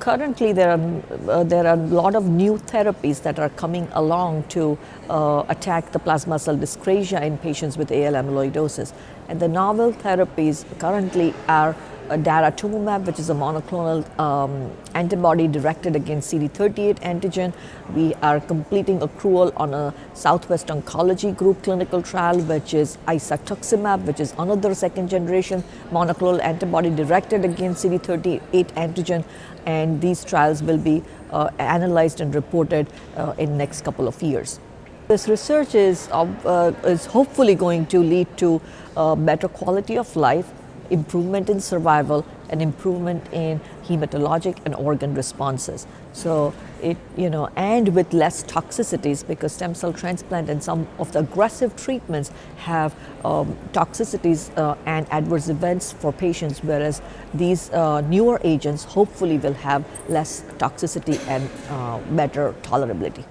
currently there are a lot of new therapies that are coming along to attack the plasma cell dyscrasia in patients with AL amyloidosis. And the novel therapies currently are daratumumab, which is a monoclonal antibody directed against CD38 antigen. We are completing accrual on a Southwest Oncology Group clinical trial, which is isatuximab, which is another second generation monoclonal antibody directed against CD38 antigen. And these trials will be analyzed and reported in next couple of years. This research is hopefully going to lead to better quality of life, improvement in survival, and improvement in hematologic and organ responses. So and with less toxicities, because stem cell transplant and some of the aggressive treatments have toxicities and adverse events for patients, whereas these newer agents hopefully will have less toxicity and better tolerability.